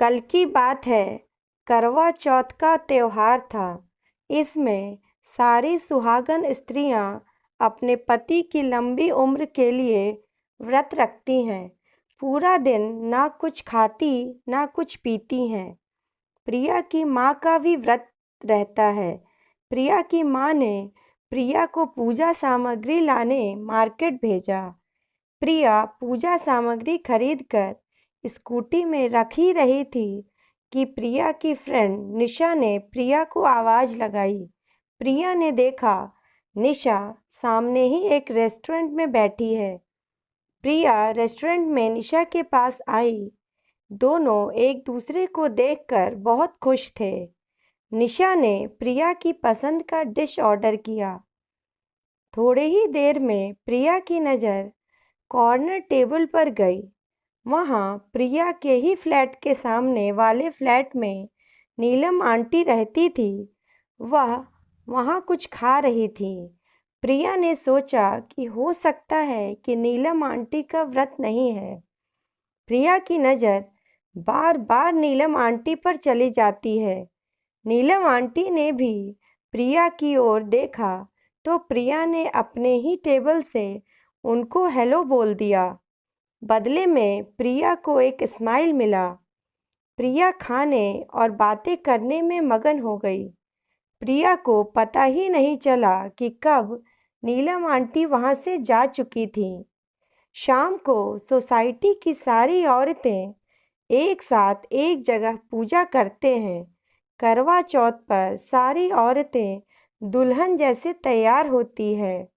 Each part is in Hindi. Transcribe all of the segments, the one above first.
कल की बात है, करवा चौथ का त्योहार था। इसमें सारी सुहागन स्त्रियां अपने पति की लंबी उम्र के लिए व्रत रखती हैं। पूरा दिन ना कुछ खाती ना कुछ पीती हैं। प्रिया की माँ का भी व्रत रहता है। प्रिया की माँ ने प्रिया को पूजा सामग्री लाने मार्केट भेजा। प्रिया पूजा सामग्री खरीदकर स्कूटी में रख ही रही थी कि प्रिया की फ्रेंड निशा ने प्रिया को आवाज़ लगाई। प्रिया ने देखा, निशा सामने ही एक रेस्टोरेंट में बैठी है। प्रिया रेस्टोरेंट में निशा के पास आई। दोनों एक दूसरे को देखकर बहुत खुश थे। निशा ने प्रिया की पसंद का डिश ऑर्डर किया। थोड़े ही देर में प्रिया की नज़र कॉर्नर टेबल पर गई। वहाँ प्रिया के ही फ्लैट के सामने वाले फ्लैट में नीलम आंटी रहती थी। वह वहाँ कुछ खा रही थी। प्रिया ने सोचा कि हो सकता है कि नीलम आंटी का व्रत नहीं है। प्रिया की नज़र बार बार नीलम आंटी पर चली जाती है। नीलम आंटी ने भी प्रिया की ओर देखा तो प्रिया ने अपने ही टेबल से उनको हेलो बोल दिया। बदले में प्रिया को एक स्माइल मिला। प्रिया खाने और बातें करने में मगन हो गई। प्रिया को पता ही नहीं चला कि कब नीलम आंटी वहाँ से जा चुकी थीं। शाम को सोसाइटी की सारी औरतें एक साथ एक जगह पूजा करते हैं। करवा चौथ पर सारी औरतें दुल्हन जैसे तैयार होती है।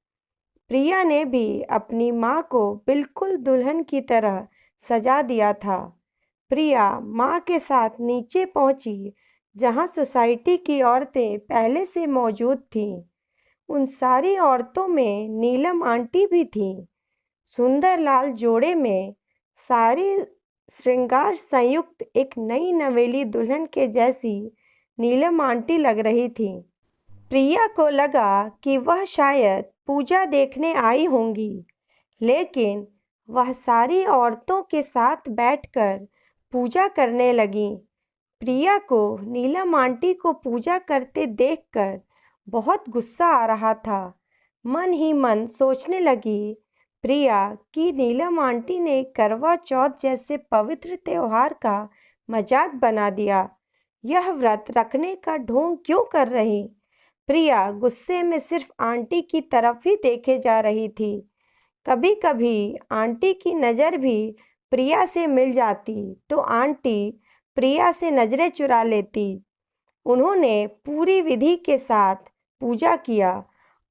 प्रिया ने भी अपनी माँ को बिल्कुल दुल्हन की तरह सजा दिया था। प्रिया माँ के साथ नीचे पहुँची, जहाँ सोसाइटी की औरतें पहले से मौजूद थीं। उन सारी औरतों में नीलम आंटी भी थीं। सुंदर लाल जोड़े में सारी श्रृंगार संयुक्त एक नई नवेली दुल्हन के जैसी नीलम आंटी लग रही थी। प्रिया को लगा कि वह शायद पूजा देखने आई होंगी, लेकिन वह सारी औरतों के साथ बैठकर पूजा करने लगीं। प्रिया को नीलम आंटी को पूजा करते देखकर बहुत गुस्सा आ रहा था। मन ही मन सोचने लगी प्रिया कि नीलम आंटी ने करवा चौथ जैसे पवित्र त्योहार का मजाक बना दिया। यह व्रत रखने का ढोंग क्यों कर रही? प्रिया गुस्से में सिर्फ आंटी की तरफ ही देखे जा रही थी। कभी कभी आंटी की नज़र भी प्रिया से मिल जाती तो आंटी प्रिया से नज़रें चुरा लेती। उन्होंने पूरी विधि के साथ पूजा किया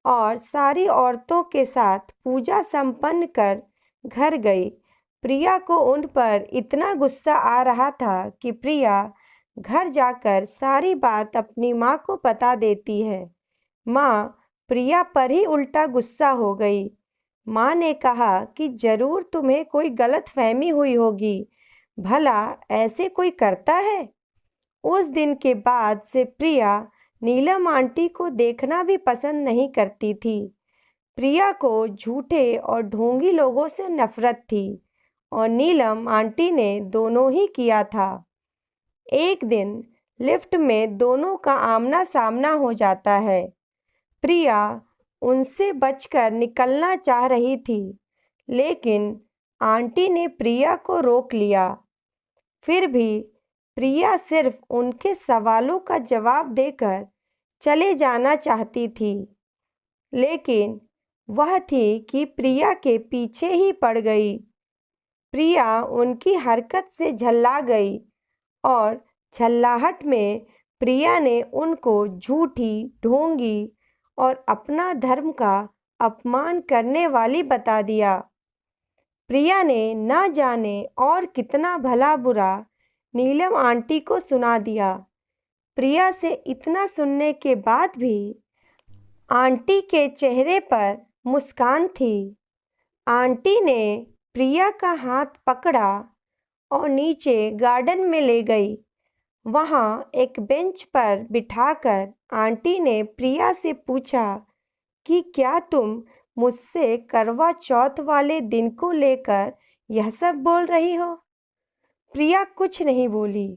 और सारी औरतों के साथ पूजा संपन्न कर घर गई। प्रिया को उन पर इतना गुस्सा आ रहा था कि प्रिया घर जाकर सारी बात अपनी माँ को बता देती है। माँ प्रिया पर ही उल्टा गुस्सा हो गई। माँ ने कहा कि जरूर तुम्हें कोई गलतफहमी हुई होगी, भला ऐसे कोई करता है? उस दिन के बाद से प्रिया नीलम आंटी को देखना भी पसंद नहीं करती थी। प्रिया को झूठे और ढोंगी लोगों से नफरत थी और नीलम आंटी ने दोनों ही किया था। एक दिन लिफ्ट में दोनों का आमना सामना हो जाता है। प्रिया उनसे बचकर निकलना चाह रही थी, लेकिन आंटी ने प्रिया को रोक लिया। फिर भी प्रिया सिर्फ उनके सवालों का जवाब देकर चले जाना चाहती थी, लेकिन वह थी कि प्रिया के पीछे ही पड़ गई। प्रिया उनकी हरकत से झल्ला गई और झल्लाहट में प्रिया ने उनको झूठी, ढोंगी और अपना धर्म का अपमान करने वाली बता दिया। प्रिया ने ना जाने और कितना भला बुरा नीलम आंटी को सुना दिया। प्रिया से इतना सुनने के बाद भी आंटी के चेहरे पर मुस्कान थी। आंटी ने प्रिया का हाथ पकड़ा और नीचे गार्डन में ले गई। वहाँ एक बेंच पर बिठाकर आंटी ने प्रिया से पूछा कि क्या तुम मुझसे करवा चौथ वाले दिन को लेकर यह सब बोल रही हो? प्रिया कुछ नहीं बोली।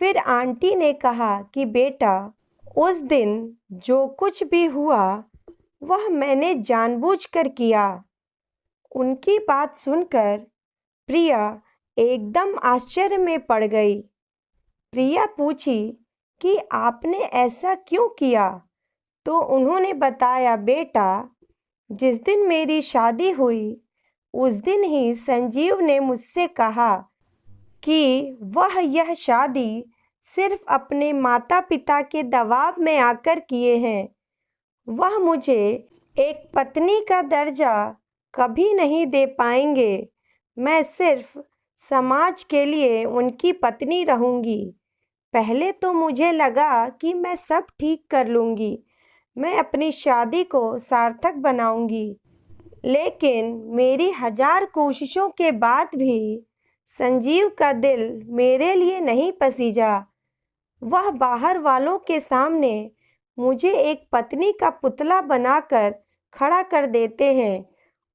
फिर आंटी ने कहा कि बेटा, उस दिन जो कुछ भी हुआ वह मैंने जानबूझकर किया। उनकी बात सुनकर प्रिया एकदम आश्चर्य में पड़ गई। प्रिया पूछी कि आपने ऐसा क्यों किया? तो उन्होंने बताया, बेटा, जिस दिन मेरी शादी हुई उस दिन ही संजीव ने मुझसे कहा कि वह यह शादी सिर्फ अपने माता पिता के दबाव में आकर किए हैं। वह मुझे एक पत्नी का दर्जा कभी नहीं दे पाएंगे। मैं सिर्फ समाज के लिए उनकी पत्नी रहूंगी। पहले तो मुझे लगा कि मैं सब ठीक कर लूंगी, मैं अपनी शादी को सार्थक बनाऊंगी, लेकिन मेरी 1000 कोशिशों के बाद भी संजीव का दिल मेरे लिए नहीं पसीजा। वह बाहर वालों के सामने मुझे एक पत्नी का पुतला बनाकर खड़ा कर देते हैं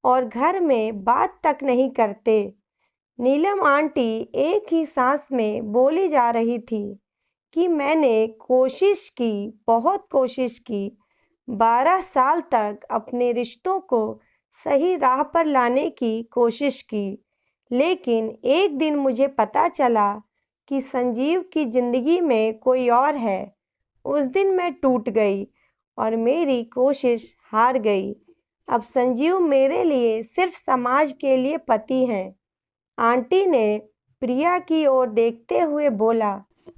और घर में बात तक नहीं करते। नीलम आंटी एक ही सांस में बोली जा रही थी कि मैंने कोशिश की, बहुत कोशिश की। 12 साल तक अपने रिश्तों को सही राह पर लाने की कोशिश की, लेकिन एक दिन मुझे पता चला कि संजीव की जिंदगी में कोई और है। उस दिन मैं टूट गई और मेरी कोशिश हार गई। अब संजीव मेरे लिए सिर्फ समाज के लिए पति हैं। आंटी ने प्रिया की ओर देखते हुए बोला,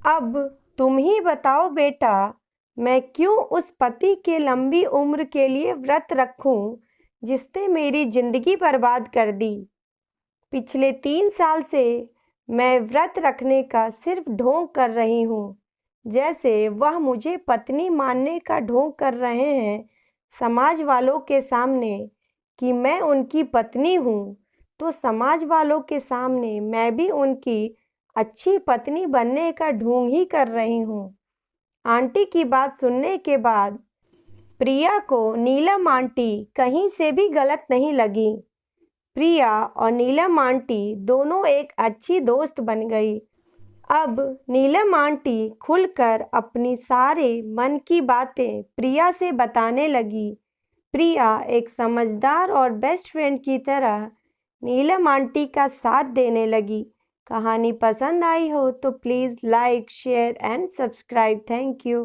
अब तुम ही बताओ बेटा, मैं क्यों उस पति के लंबी उम्र के लिए व्रत रखूं जिसने मेरी जिंदगी बर्बाद कर दी। पिछले 3 साल से मैं व्रत रखने का सिर्फ ढोंग कर रही हूँ, जैसे वह मुझे पत्नी मानने का ढोंग कर रहे हैं समाज वालों के सामने कि मैं उनकी पत्नी हूँ, तो समाज वालों के सामने मैं भी उनकी अच्छी पत्नी बनने का ढोंग ही कर रही हूँ। आंटी की बात सुनने के बाद प्रिया को नीलम आंटी कहीं से भी गलत नहीं लगी। प्रिया और नीलम आंटी दोनों एक अच्छी दोस्त बन गई। अब नीलम आंटी खुलकर अपनी सारे मन की बातें प्रिया से बताने लगी। प्रिया एक समझदार और बेस्ट फ्रेंड की तरह नीलम आंटी का साथ देने लगी। कहानी पसंद आई हो तो please like, share and subscribe. Thank you.